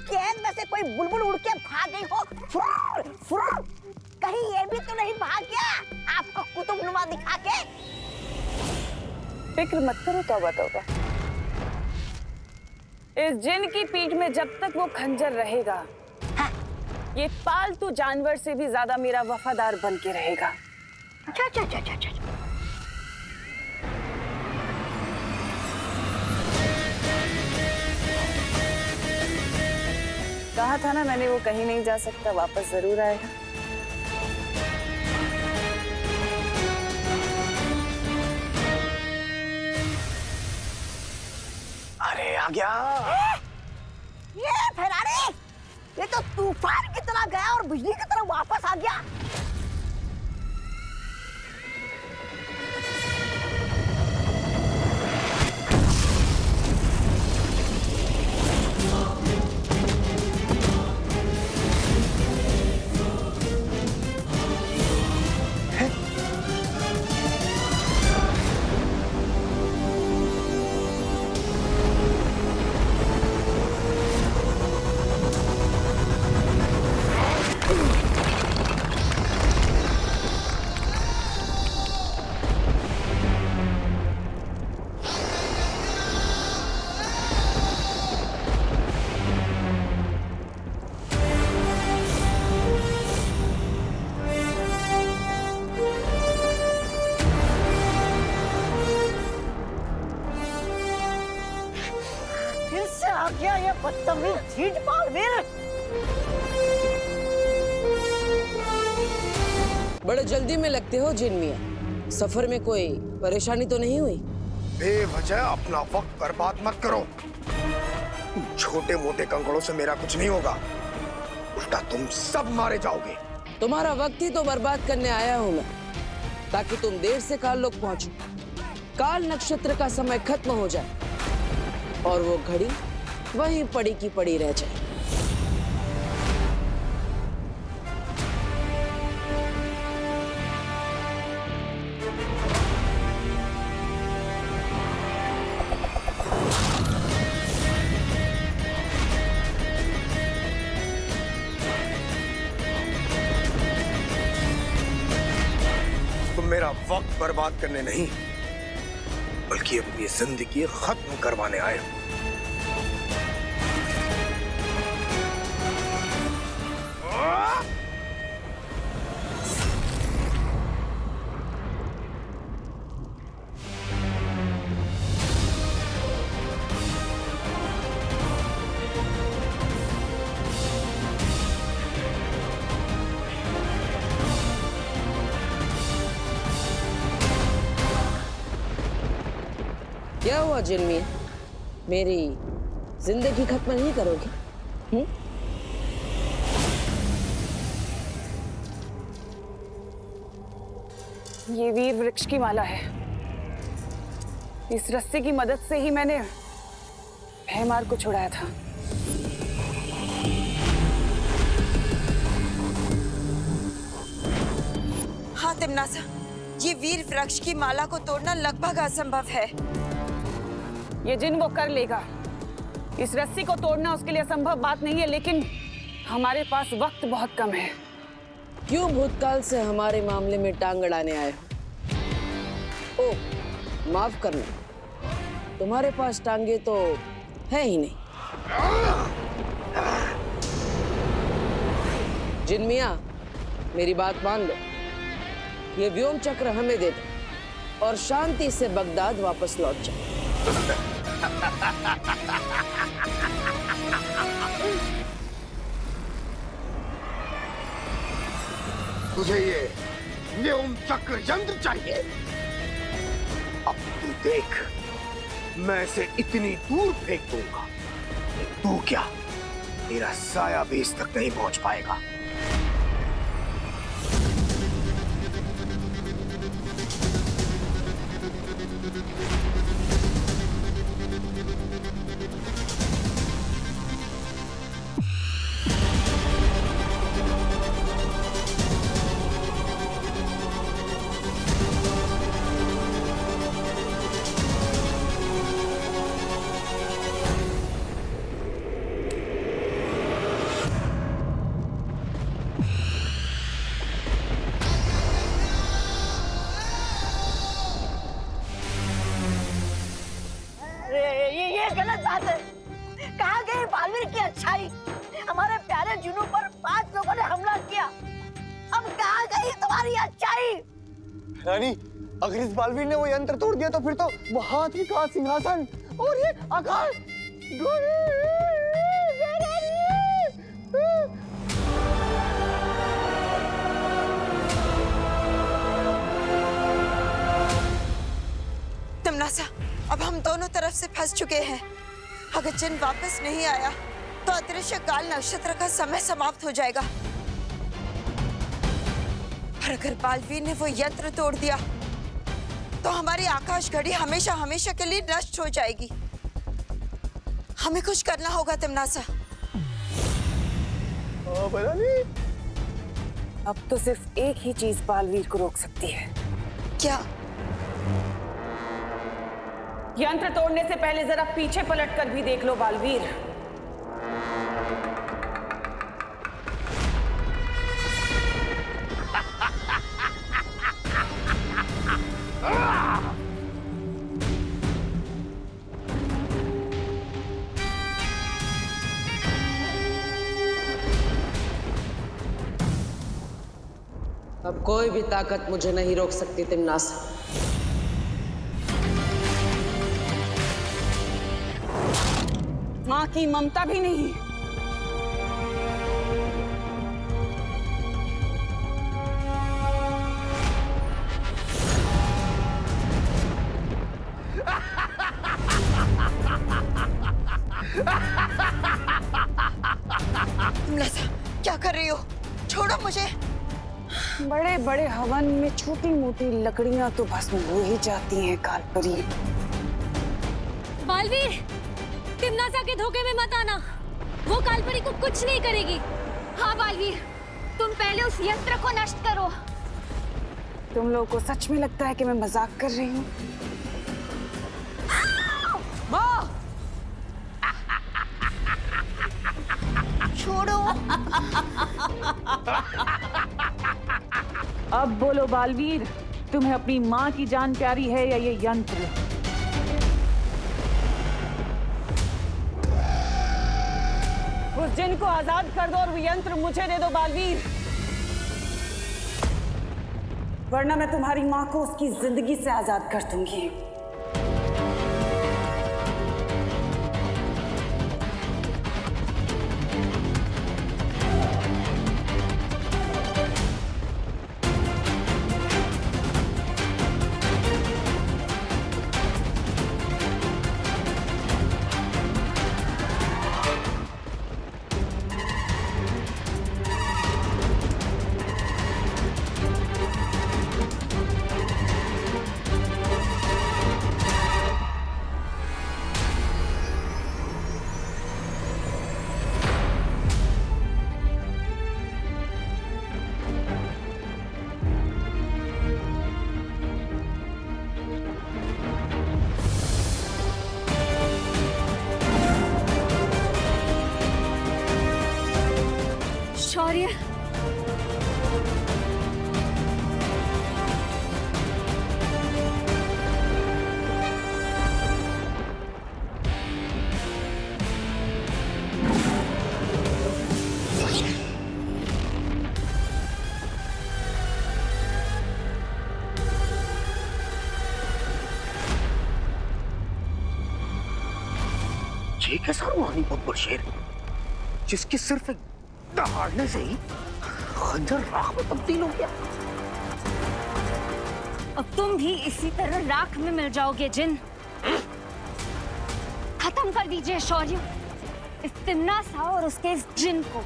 गेंद में से कोई बुलबुल उड़ के भाग गई हो, फुर, फुर, कहीं ये भी तो नहीं भाग गया आपको कुतुबनुमा दिखा के? फिक्र मत करो तौबा तौबा। इस जिन की पीठ में जब तक वो खंजर रहेगा, हाँ। ये पालतू जानवर से भी ज्यादा मेरा वफादार बन के रहेगा। अच्छा अच्छा अच्छा अच्छा अच्छा। कहा था ना मैंने, वो कहीं नहीं जा सकता, वापस जरूर आएगा। अरे आ गया। ये फेरारी, ये तो तूफान की तरह गया और बिजली की तरह वापस आ गया। आ गया ये बदतमीज झींटपाल वीर। बड़े जल्दी में लगते हो जिन मियां। सफर में कोई परेशानी तो नहीं हुई? बेवजह अपना वक्त बर्बाद मत करो। छोटे मोटे कंकड़ों से मेरा कुछ नहीं होगा, उल्टा तुम सब मारे जाओगे। तुम्हारा वक्त ही तो बर्बाद करने आया हूं मैं, ताकि तुम देर से काल लोग पहुंचो, काल नक्षत्र का समय खत्म हो जाए और वो घड़ी वहीं पड़ी की पड़ी रह जाए। तुम मेरा वक्त बर्बाद करने नहीं, बल्कि अपनी जिंदगी खत्म करवाने आए हो। क्या हुआ जिन मियां, मेरी जिंदगी खत्म नहीं करोगे? ये वीर वृक्ष की माला है। इस रस्सी की मदद से ही मैंने भयमार को छुड़ाया था। हाँ तिमनासा, ये वीर वृक्ष की माला को तोड़ना लगभग असंभव है। ये जिन वो कर लेगा। इस रस्सी को तोड़ना उसके लिए असंभव बात नहीं है, लेकिन हमारे पास वक्त बहुत कम है। क्यों भूतकाल से हमारे मामले में टांग अड़ाने आए हो? ओ, माफ करना, तुम्हारे पास टांगे तो है ही नहीं। जिन मियां, मेरी बात मान लो, ये व्योम चक्र हमें दे दो और शांति से बगदाद वापस लौट जाओ। तुझे ये व्योम चक्र यंत्र चाहिए? अब तू देख, मैं इसे इतनी दूर फेंक दूंगा, तू क्या, तेरा साया भी इस तक नहीं पहुंच पाएगा। तुम्हारी अच्छाई। रानी, अगर इस बालवीर ने वो यंत्र तोड़ दिया तो फिर तो वो हाथी का सिंहासन और ये आकाश तिमनासा, अब हम दोनों तरफ से फंस चुके हैं। अगर जिन वापस नहीं आया तो अदृश्य काल नक्षत्र का समय समाप्त हो जाएगा। और अगर बालवीर ने वो यंत्र तोड़ दिया तो हमारी आकाश घड़ी हमेशा हमेशा के लिए नष्ट हो जाएगी। हमें कुछ करना होगा तिमनासा। अब तो सिर्फ एक ही चीज बालवीर को रोक सकती है। क्या? यंत्र तोड़ने से पहले जरा पीछे पलट कर भी देख लो बालवीर। अब कोई भी ताकत मुझे नहीं रोक सकती तिमनासा। मां की ममता भी नहीं। तिमनासा, क्या कर रही हो? छोड़ो मुझे। बड़े बड़े हवन में छोटी मोटी लकड़ियां तो भस्म हो ही जाती हैं कालपरी। बालवीर, तिमनासा के धोखे में मत आना। वो कालपरी को कुछ नहीं करेगी। हाँ बालवीर, तुम पहले उस यंत्र को नष्ट करो। तुम लोगों को सच में लगता है कि मैं मजाक कर रही हूँ? माँ, छोड़ो। अब बोलो बालवीर, तुम्हें अपनी माँ की जान प्यारी है या ये यंत्र? उस जिन को आजाद कर दो और वो यंत्र मुझे दे दो बालवीर, वरना मैं तुम्हारी माँ को उसकी जिंदगी से आजाद कर दूंगी। शौर्य, ये कैसा रूहानी बब्बर शेर जिसकी सिर्फ एक दहाड़ने से ही खंजर राख में तब्दील हो गया। अब तुम भी इसी तरह राख में मिल जाओगे जिन। खत्म कर दीजिए शौर्य इस तिमनासा और उसके इस जिन को।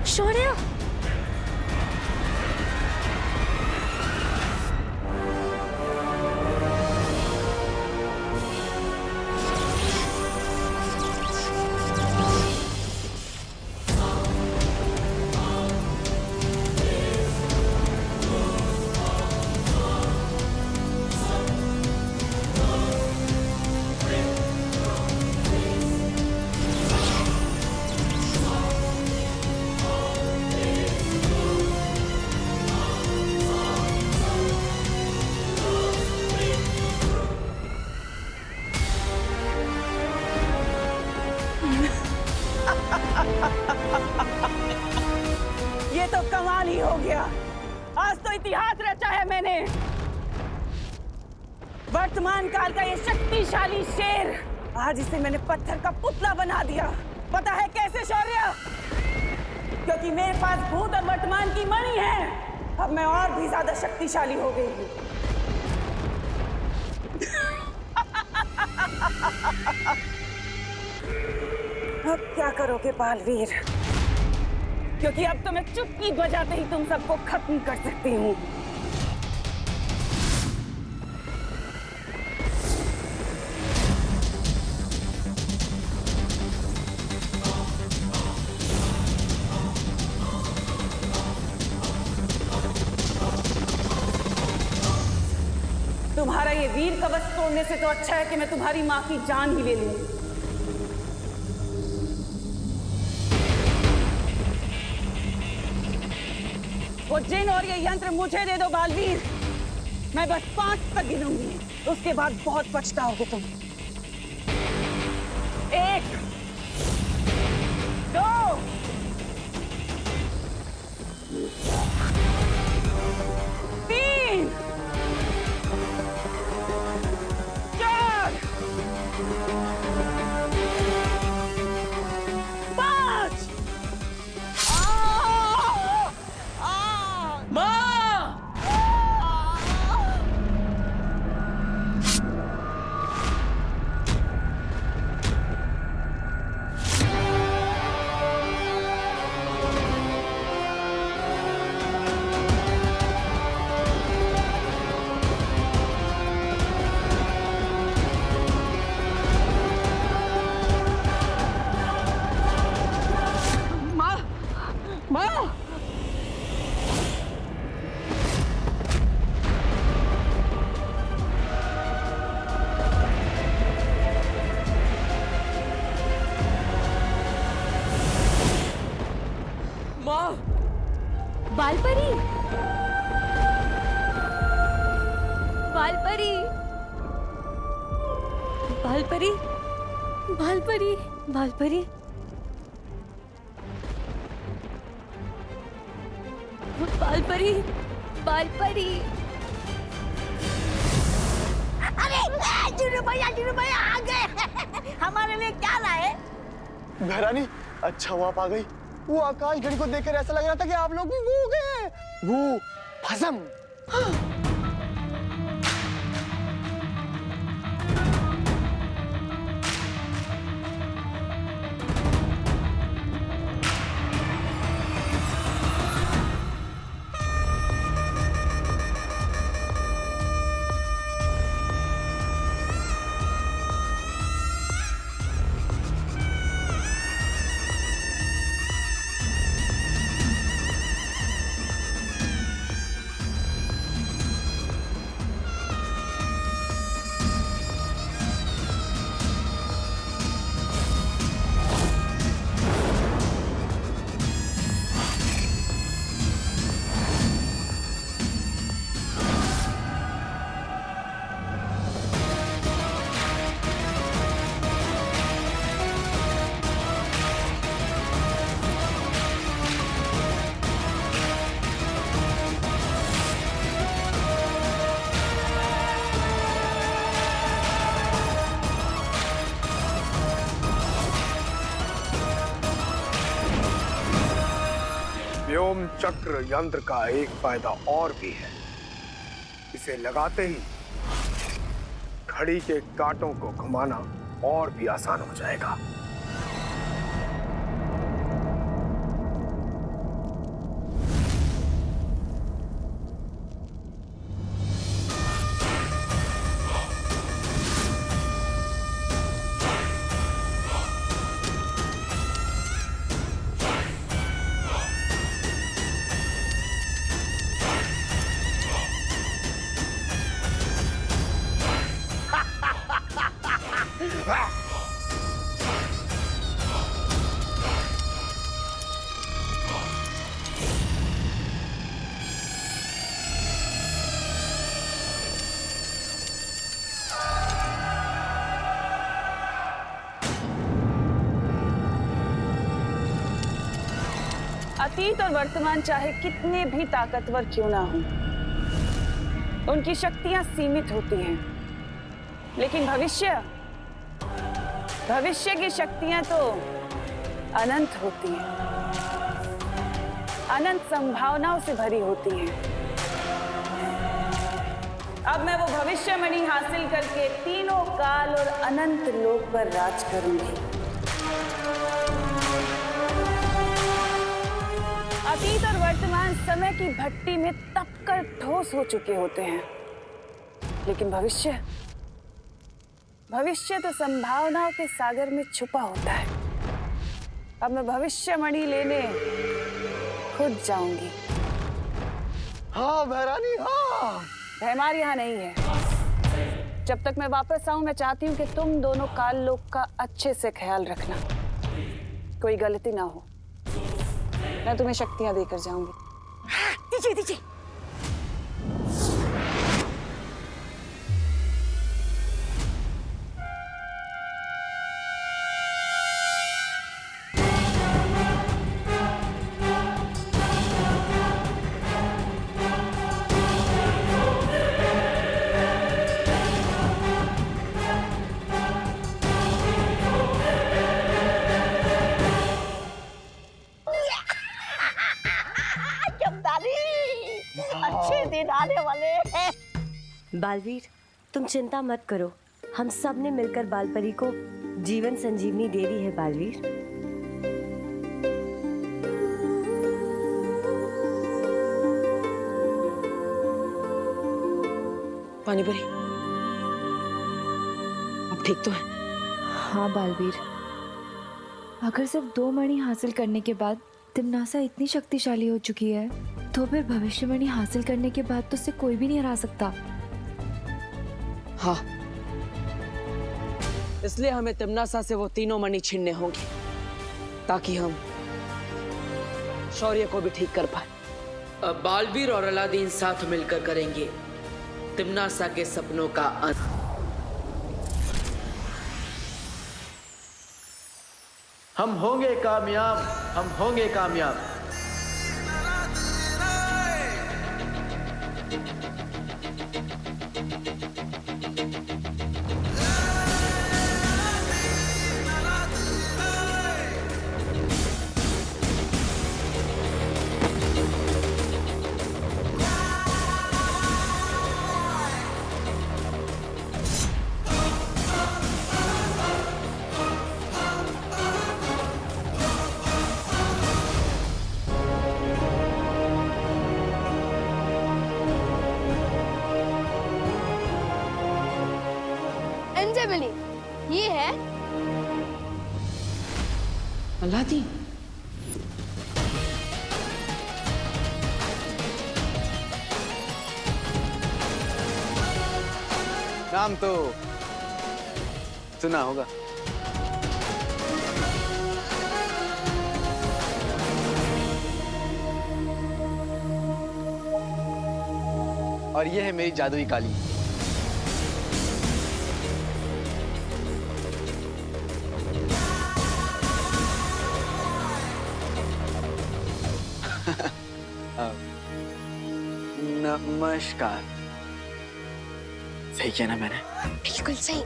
शौर्य, कमाल ही हो गया। आज तो इतिहास रचा है मैंने। वर्तमान काल का ये शक्तिशाली शेर, आज इसे मैंने पत्थर का पुतला बना दिया। पता है कैसे शौर्य? क्योंकि मेरे पास भूत और वर्तमान की मणि है। अब मैं और भी ज्यादा शक्तिशाली हो गई हूँ। अब क्या करोगे बालवीर? क्योंकि अब तो मैं चुटकी बजाते ही तुम सबको खत्म कर सकती हूँ। तुम्हारा ये वीर कवच तोड़ने से तो अच्छा है कि मैं तुम्हारी माँ की जान ही ले लूं। वो जिन और ये यंत्र मुझे दे दो बालवीर। मैं बस 5 तक गिनूंगी, उसके बाद बहुत पछताओगे तुम। 1 2 3 4 5। बालपरी, बालपरी, बालपरी, बालपरी, बालपरी, बालपरी, बालपरी। अरे जुनू भैया आ गए। हमारे लिए क्या लाए? महारानी, अच्छा हुआ आप आ गई। वो आकाश घड़ी को देखकर ऐसा लग रहा था कि आप लोग भी वो गए। वो भस्म। व्योम चक्र यंत्र का एक फायदा और भी है। इसे लगाते ही घड़ी के कांटों को घुमाना और भी आसान हो जाएगा। अतीत और वर्तमान चाहे कितने भी ताकतवर क्यों ना हो, उनकी शक्तियां सीमित होती हैं, लेकिन भविष्य की शक्तियां तो अनंत होती हैं, अनंत संभावनाओं से भरी होती हैं। अब मैं वो भविष्यमणि हासिल करके तीनों काल और अनंत लोक पर राज करूंगी। अतीत और वर्तमान समय की भट्टी में तपकर ठोस हो चुके होते हैं, लेकिन भविष्य तो संभावनाओं के सागर में छुपा होता है। अब मैं भविष्यमणि लेने खुद जाऊंगी। हाँ भैरानी हाँ। भैमार यहाँ नहीं है। जब तक मैं वापस आऊं, मैं चाहती हूँ कि तुम दोनों काल लोक का अच्छे से ख्याल रखना, कोई गलती ना हो। मैं तुम्हें शक्तियां देकर जाऊंगी। दीजिए दीजिए। अच्छे दिन आने वाले हैं। बालवीर, तुम चिंता मत करो, हम सब ने मिलकर बालपरी को जीवन संजीवनी दे दी है बालवीर। पानी परी, अब ठीक तो है? हाँ बालवीर, अगर सिर्फ 2 मणि हासिल करने के बाद तिम्नासा इतनी शक्तिशाली हो चुकी है, तो फिर भविष्यमणि हासिल करने के बाद तो उसे कोई भी नहीं हरा सकता। हाँ, इसलिए हमें तिम्नासा से वो तीनों मणि छीनने होंगे, ताकि हम शौर्य को भी ठीक कर पाए। अब बालवीर और अलादीन साथ मिलकर करेंगे तिम्नासा के सपनों का अंत। हम होंगे कामयाब, हम होंगे कामयाब। ये है अलादीन। नाम तो सुना होगा। और ये है मेरी जादुई काली। नमस्कार। सही किया ना मैंने? बिल्कुल सही।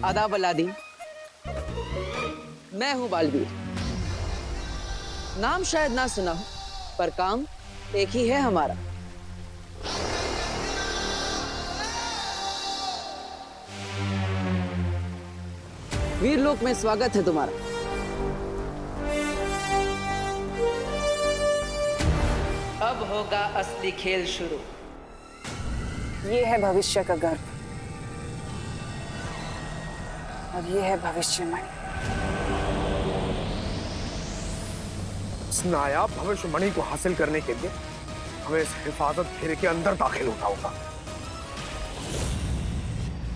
आदाब अलादीन, मैं हूं बालवीर। नाम शायद ना सुना हो, पर काम एक ही है हमारा। वीरलोक में स्वागत है तुम्हारा। अब होगा असली खेल शुरू। ये है भविष्य का गर्भ और ये है भविष्यमणि। इस नायाब भविष्यमणि को हासिल करने के लिए हमें इस हिफाजत घेरे के अंदर दाखिल होना होगा।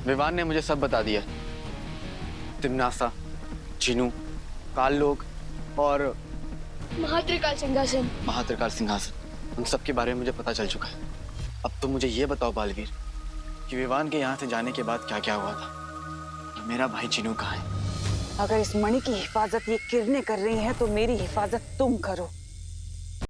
विवान ने मुझे सब बता दिया। तिम्नासा, चिनू, काललोक और महात्रिकाल सिंहासन। महात्रिकाल सिंहासन, उन सब के बारे में मुझे पता चल चुका है। अब तुम मुझे ये बताओ बालवीर कि विवान के यहाँ से जाने के बाद क्या क्या हुआ था? मेरा भाई चिनू कहाँ है? अगर इस मणि की हिफाजत ये किरणें कर रही हैं तो मेरी हिफाजत तुम करो।